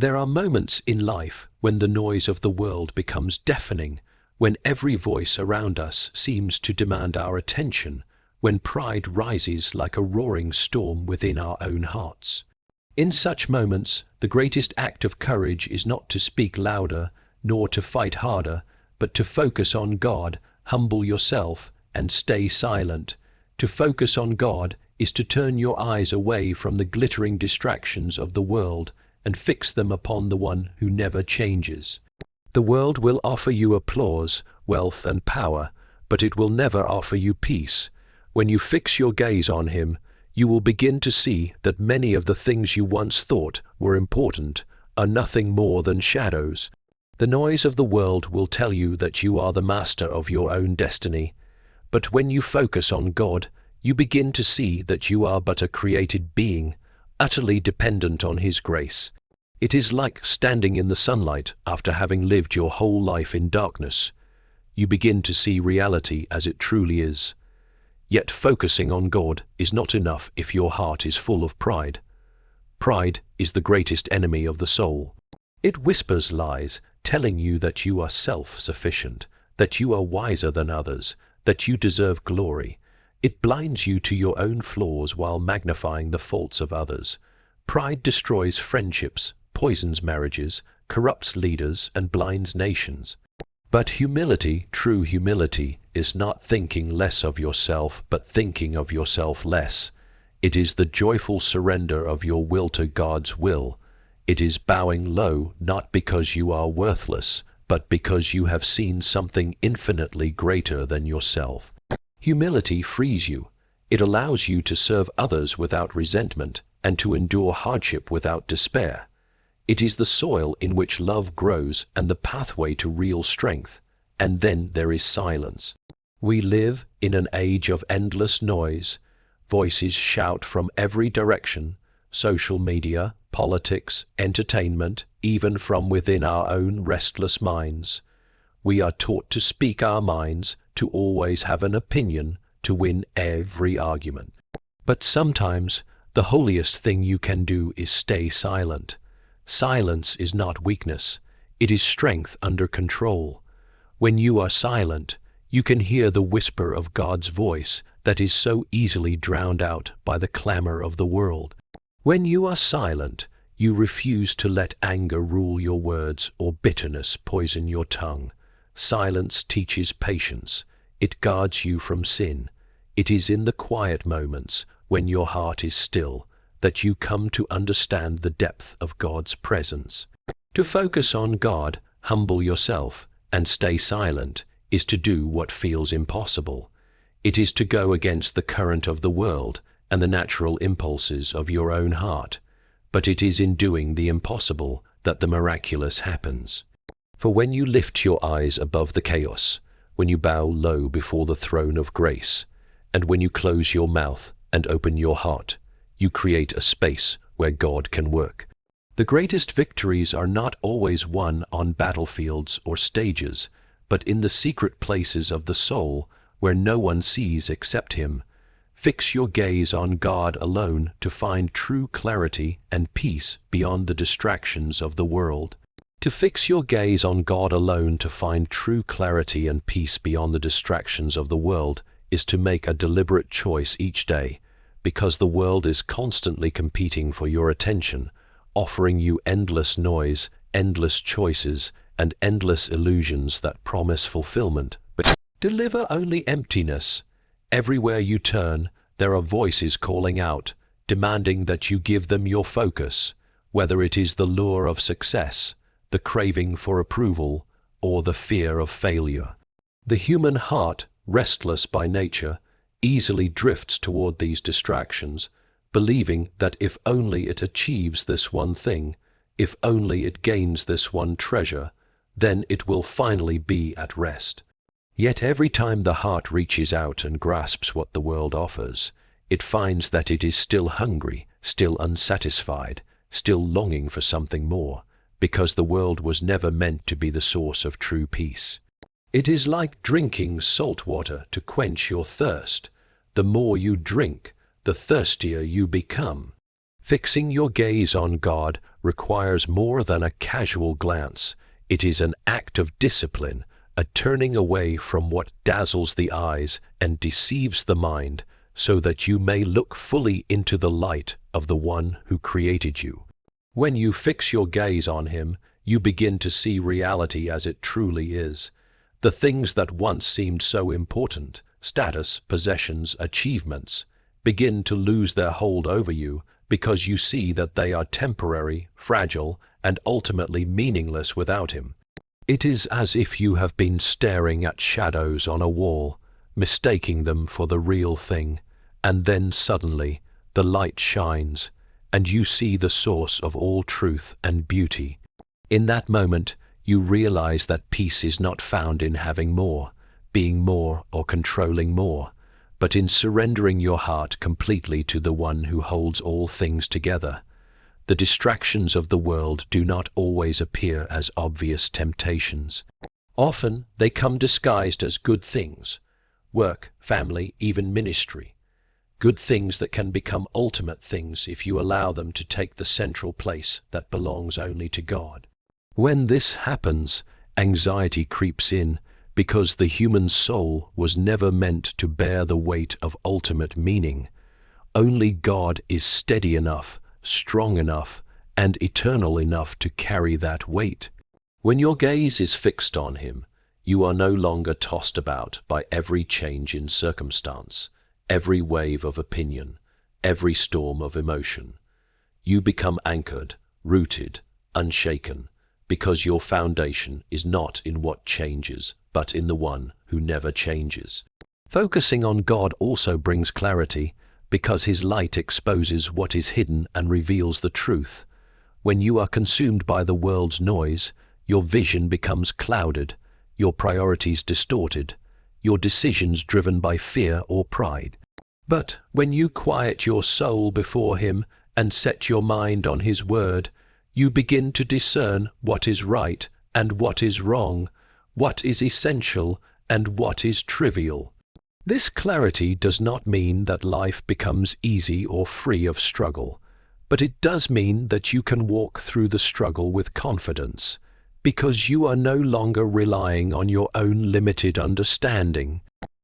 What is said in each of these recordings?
There are moments in life when the noise of the world becomes deafening, when every voice around us seems to demand our attention, when pride rises like a roaring storm within our own hearts. In such moments, the greatest act of courage is not to speak louder, nor to fight harder, but to focus on God, humble yourself, and stay silent. To focus on God is to turn your eyes away from the glittering distractions of the world and fix them upon the one who never changes. The world will offer you applause, wealth, and power, but it will never offer you peace. When you fix your gaze on Him, you will begin to see that many of the things you once thought were important are nothing more than shadows. The noise of the world will tell you that you are the master of your own destiny. But when you focus on God, you begin to see that you are but a created being, utterly dependent on His grace. It is like standing in the sunlight after having lived your whole life in darkness. You begin to see reality as it truly is. Yet focusing on God is not enough if your heart is full of pride. Pride is the greatest enemy of the soul. It whispers lies, telling you that you are self-sufficient, that you are wiser than others, that you deserve glory. It blinds you to your own flaws while magnifying the faults of others. Pride destroys friendships, poisons marriages, corrupts leaders, and blinds nations. But humility, true humility, is not thinking less of yourself, but thinking of yourself less. It is the joyful surrender of your will to God's will. It is bowing low, not because you are worthless, but because you have seen something infinitely greater than yourself. Humility frees you. It allows you to serve others without resentment and to endure hardship without despair. It is the soil in which love grows and the pathway to real strength. And then there is silence. We live in an age of endless noise. Voices shout from every direction: social media, politics, entertainment, even from within our own restless minds. We are taught to speak our minds, to always have an opinion, to win every argument. But sometimes the holiest thing you can do is stay silent. Silence is not weakness, it is strength under control. When you are silent, you can hear the whisper of God's voice that is so easily drowned out by the clamor of the world. When you are silent, you refuse to let anger rule your words or bitterness poison your tongue. Silence teaches patience. It guards you from sin. It is in the quiet moments, when your heart is still, that you come to understand the depth of God's presence. To focus on God, humble yourself, and stay silent is to do what feels impossible. It is to go against the current of the world and the natural impulses of your own heart. But it is in doing the impossible that the miraculous happens. For when you lift your eyes above the chaos, when you bow low before the throne of grace, and when you close your mouth and open your heart, you create a space where God can work. The greatest victories are not always won on battlefields or stages, but in the secret places of the soul where no one sees except Him. Fix your gaze on God alone to find true clarity and peace beyond the distractions of the world. To fix your gaze on God alone to find true clarity and peace beyond the distractions of the world is to make a deliberate choice each day, because the world is constantly competing for your attention, offering you endless noise, endless choices, and endless illusions that promise fulfillment, but deliver only emptiness. Everywhere you turn, there are voices calling out, demanding that you give them your focus, whether it is the lure of success, the craving for approval, or the fear of failure. The human heart, restless by nature, easily drifts toward these distractions, believing that if only it achieves this one thing, if only it gains this one treasure, then it will finally be at rest. Yet every time the heart reaches out and grasps what the world offers, it finds that it is still hungry, still unsatisfied, still longing for something more, because the world was never meant to be the source of true peace. It is like drinking salt water to quench your thirst. The more you drink, the thirstier you become. Fixing your gaze on God requires more than a casual glance. It is an act of discipline, a turning away from what dazzles the eyes and deceives the mind, so that you may look fully into the light of the One who created you. When you fix your gaze on Him, you begin to see reality as it truly is. The things that once seemed so important, status, possessions, achievements, begin to lose their hold over you because you see that they are temporary, fragile, and ultimately meaningless without Him. It is as if you have been staring at shadows on a wall, mistaking them for the real thing, and then suddenly the light shines, and you see the source of all truth and beauty. In that moment, you realize that peace is not found in having more, being more, or controlling more, but in surrendering your heart completely to the One who holds all things together. The distractions of the world do not always appear as obvious temptations. Often they come disguised as good things: work, family, even ministry. Good things that can become ultimate things if you allow them to take the central place that belongs only to God. When this happens, anxiety creeps in, because the human soul was never meant to bear the weight of ultimate meaning. Only God is steady enough, strong enough, and eternal enough to carry that weight. When your gaze is fixed on Him, you are no longer tossed about by every change in circumstance, every wave of opinion, every storm of emotion. You become anchored, rooted, unshaken, because your foundation is not in what changes, but in the One who never changes. Focusing on God also brings clarity, because His light exposes what is hidden and reveals the truth. When you are consumed by the world's noise, your vision becomes clouded, your priorities distorted, your decisions driven by fear or pride. But when you quiet your soul before Him and set your mind on His word, you begin to discern what is right and what is wrong, what is essential and what is trivial. This clarity does not mean that life becomes easy or free of struggle, but it does mean that you can walk through the struggle with confidence, because you are no longer relying on your own limited understanding.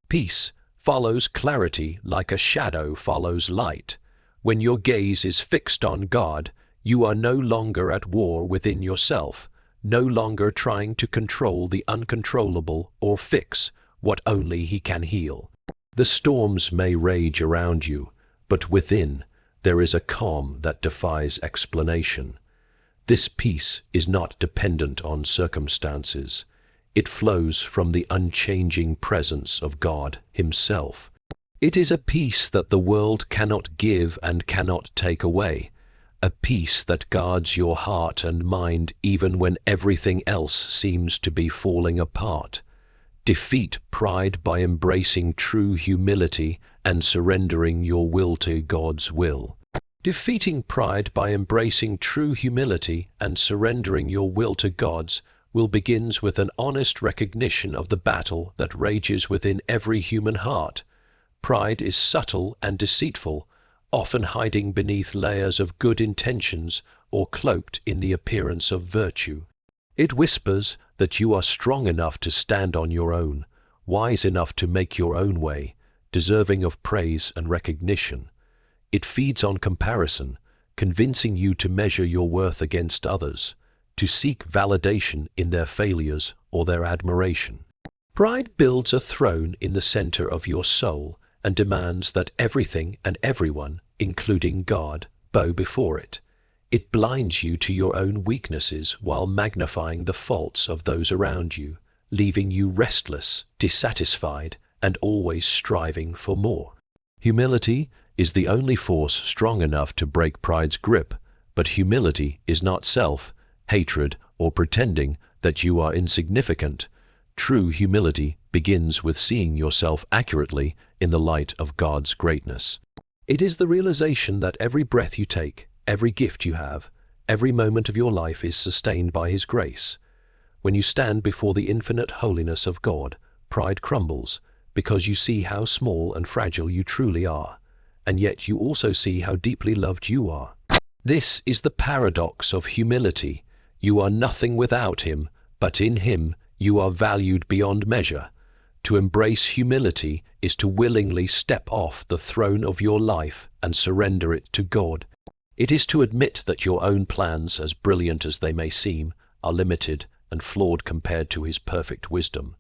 Peace follows clarity like a shadow follows light. When your gaze is fixed on God, you are no longer at war within yourself, no longer trying to control the uncontrollable or fix what only He can heal. The storms may rage around you, but within there is a calm that defies explanation. This peace is not dependent on circumstances. It flows from the unchanging presence of God Himself. It is a peace that the world cannot give and cannot take away, a peace that guards your heart and mind even when everything else seems to be falling apart. Defeat pride by embracing true humility and surrendering your will to God's will. Defeating pride by embracing true humility and surrendering your will to God's will begins with an honest recognition of the battle that rages within every human heart. Pride is subtle and deceitful, often hiding beneath layers of good intentions or cloaked in the appearance of virtue. It whispers that you are strong enough to stand on your own, wise enough to make your own way, deserving of praise and recognition. It feeds on comparison, convincing you to measure your worth against others, to seek validation in their failures or their admiration. Pride builds a throne in the center of your soul and demands that everything and everyone, including God, bow before it. It blinds you to your own weaknesses while magnifying the faults of those around you, leaving you restless, dissatisfied, and always striving for more. Humility is the only force strong enough to break pride's grip, but humility is not self-hatred or pretending that you are insignificant. True humility begins with seeing yourself accurately in the light of God's greatness. It is the realization that every breath you take, every gift you have, every moment of your life is sustained by His grace. When you stand before the infinite holiness of God, pride crumbles, because you see how small and fragile you truly are, and yet you also see how deeply loved you are. This is the paradox of humility. You are nothing without him, but in him you are valued beyond measure. To embrace humility is to willingly step off the throne of your life and surrender it to God. It is to admit that your own plans, as brilliant as they may seem, are limited and flawed compared to his perfect wisdom.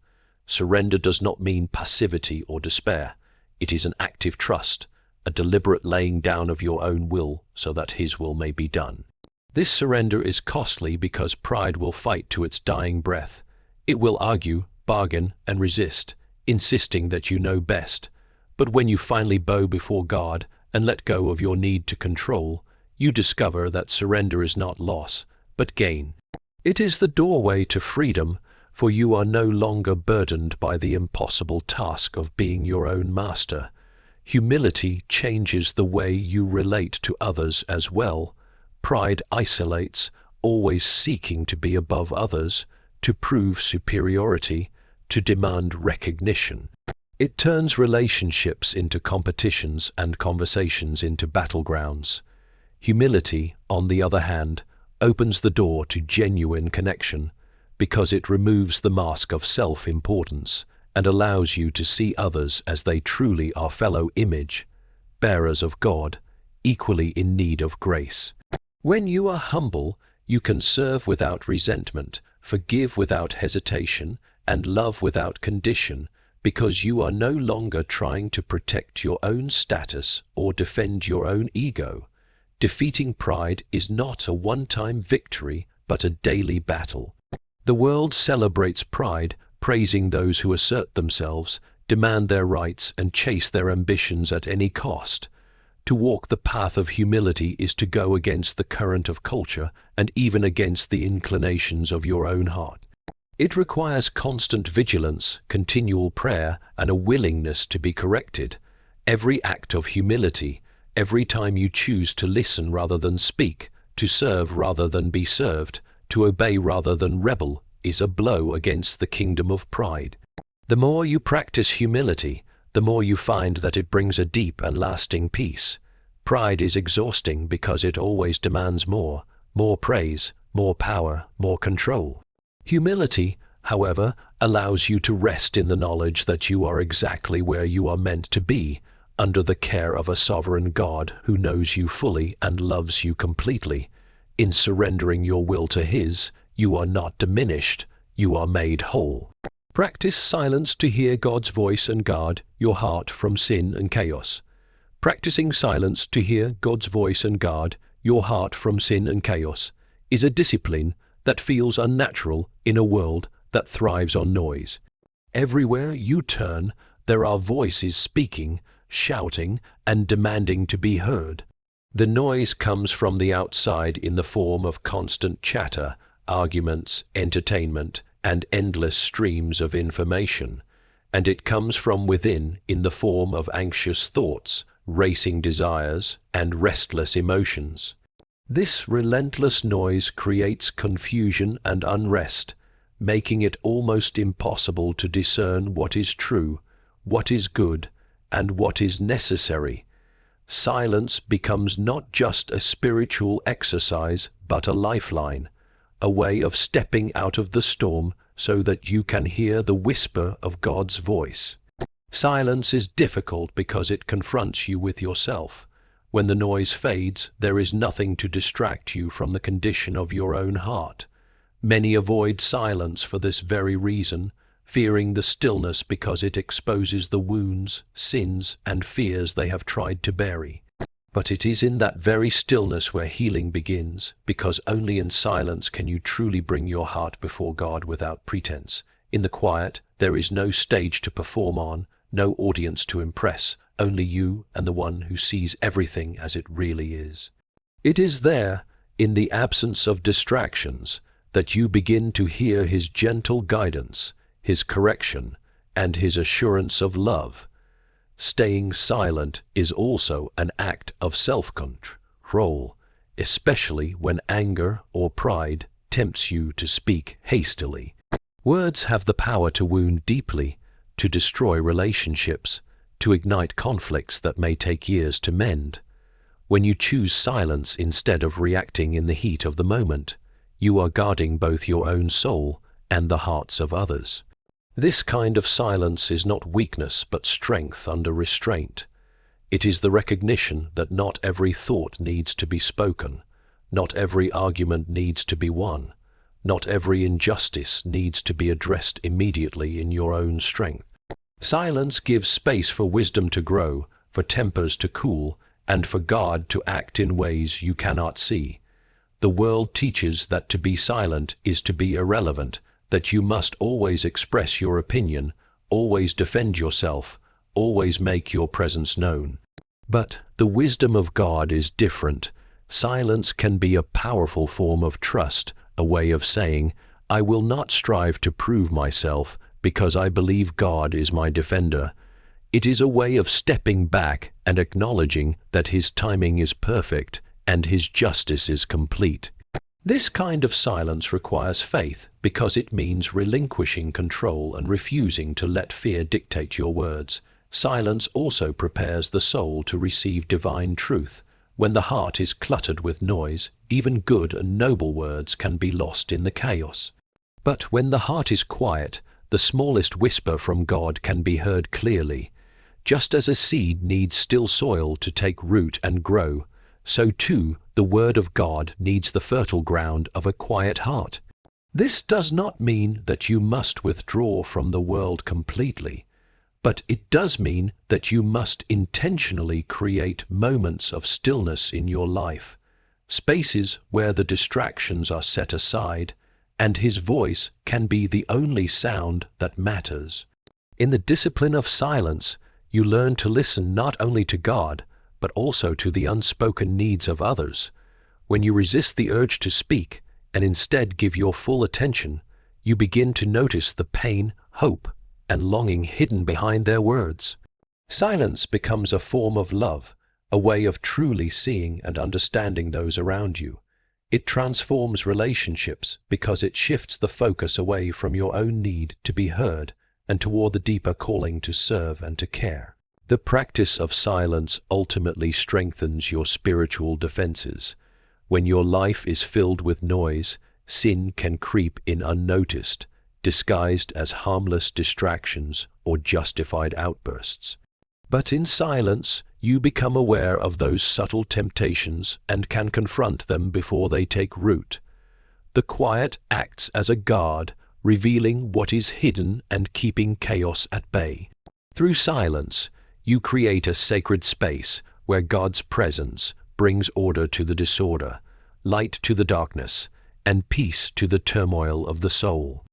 Surrender does not mean passivity or despair. It is an active trust, a deliberate laying down of your own will so that his will may be done. This surrender is costly because pride will fight to its dying breath. It will argue, bargain, and resist, insisting that you know best. But when you finally bow before God and let go of your need to control, you discover that surrender is not loss, but gain. It is the doorway to freedom, for you are no longer burdened by the impossible task of being your own master. Humility changes the way you relate to others as well. Pride isolates, always seeking to be above others, to prove superiority, to demand recognition. It turns relationships into competitions and conversations into battlegrounds. Humility, on the other hand, opens the door to genuine connection because it removes the mask of self-importance and allows you to see others as they truly are, fellow image bearers of God, equally in need of grace. When you are humble, you can serve without resentment, forgive without hesitation, and love without condition, because you are no longer trying to protect your own status or defend your own ego. Defeating pride is not a one-time victory, but a daily battle. The world celebrates pride, praising those who assert themselves, demand their rights, and chase their ambitions at any cost. To walk the path of humility is to go against the current of culture and even against the inclinations of your own heart. It requires constant vigilance, continual prayer, and a willingness to be corrected. Every act of humility, every time you choose to listen rather than speak, to serve rather than be served, to obey rather than rebel, is a blow against the kingdom of pride. The more you practice humility, the more you find that it brings a deep and lasting peace. Pride is exhausting because it always demands more praise, more power, more control. Humility, however, allows you to rest in the knowledge that you are exactly where you are meant to be, under the care of a sovereign God who knows you fully and loves you completely. In surrendering your will to his, you are not diminished, you are made whole. Practice silence to hear God's voice and guard your heart from sin and chaos. Practicing silence to hear God's voice and guard your heart from sin and chaos is a discipline that feels unnatural in a world that thrives on noise. Everywhere you turn, there are voices speaking, shouting, and demanding to be heard. The noise comes from the outside in the form of constant chatter, arguments, entertainment, and endless streams of information, and it comes from within in the form of anxious thoughts, racing desires, and restless emotions. This relentless noise creates confusion and unrest, making it almost impossible to discern what is true, what is good, and what is necessary. Silence becomes not just a spiritual exercise, but a lifeline, a way of stepping out of the storm so that you can hear the whisper of God's voice. Silence is difficult because it confronts you with yourself. When the noise fades, there is nothing to distract you from the condition of your own heart. Many avoid silence for this very reason, fearing the stillness because it exposes the wounds, sins, and fears they have tried to bury. But it is in that very stillness where healing begins, because only in silence can you truly bring your heart before God without pretense. In the quiet, there is no stage to perform on, no audience to impress, only you and the one who sees everything as it really is. It is there, in the absence of distractions, that you begin to hear his gentle guidance, his correction, and his assurance of love. Staying silent is also an act of self-control, especially when anger or pride tempts you to speak hastily. Words have the power to wound deeply, to destroy relationships, to ignite conflicts that may take years to mend. When you choose silence instead of reacting in the heat of the moment, you are guarding both your own soul and the hearts of others. This kind of silence is not weakness but strength under restraint. It is the recognition that not every thought needs to be spoken, not every argument needs to be won, not every injustice needs to be addressed immediately in your own strength. Silence gives space for wisdom to grow, for tempers to cool, and for God to act in ways you cannot see. The world teaches that to be silent is to be irrelevant, that you must always express your opinion, always defend yourself, always make your presence known. But the wisdom of God is different. Silence can be a powerful form of trust, a way of saying, I will not strive to prove myself because I believe God is my defender. It is a way of stepping back and acknowledging that His timing is perfect and His justice is complete. This kind of silence requires faith because it means relinquishing control and refusing to let fear dictate your words. Silence also prepares the soul to receive divine truth. When the heart is cluttered with noise, even good and noble words can be lost in the chaos. But when the heart is quiet, the smallest whisper from God can be heard clearly. Just as a seed needs still soil to take root and grow, so too the word of God needs the fertile ground of a quiet heart. This does not mean that you must withdraw from the world completely, but it does mean that you must intentionally create moments of stillness in your life, spaces where the distractions are set aside, and His voice can be the only sound that matters. In the discipline of silence, you learn to listen not only to God, but also to the unspoken needs of others. When you resist the urge to speak and instead give your full attention, you begin to notice the pain, hope, and longing hidden behind their words. Silence becomes a form of love, a way of truly seeing and understanding those around you. It transforms relationships because it shifts the focus away from your own need to be heard and toward the deeper calling to serve and to care. The practice of silence ultimately strengthens your spiritual defenses. When your life is filled with noise, sin can creep in unnoticed, disguised as harmless distractions or justified outbursts. But in silence, you become aware of those subtle temptations and can confront them before they take root. The quiet acts as a guard, revealing what is hidden and keeping chaos at bay. Through silence, you create a sacred space where God's presence brings order to the disorder, light to the darkness, and peace to the turmoil of the soul.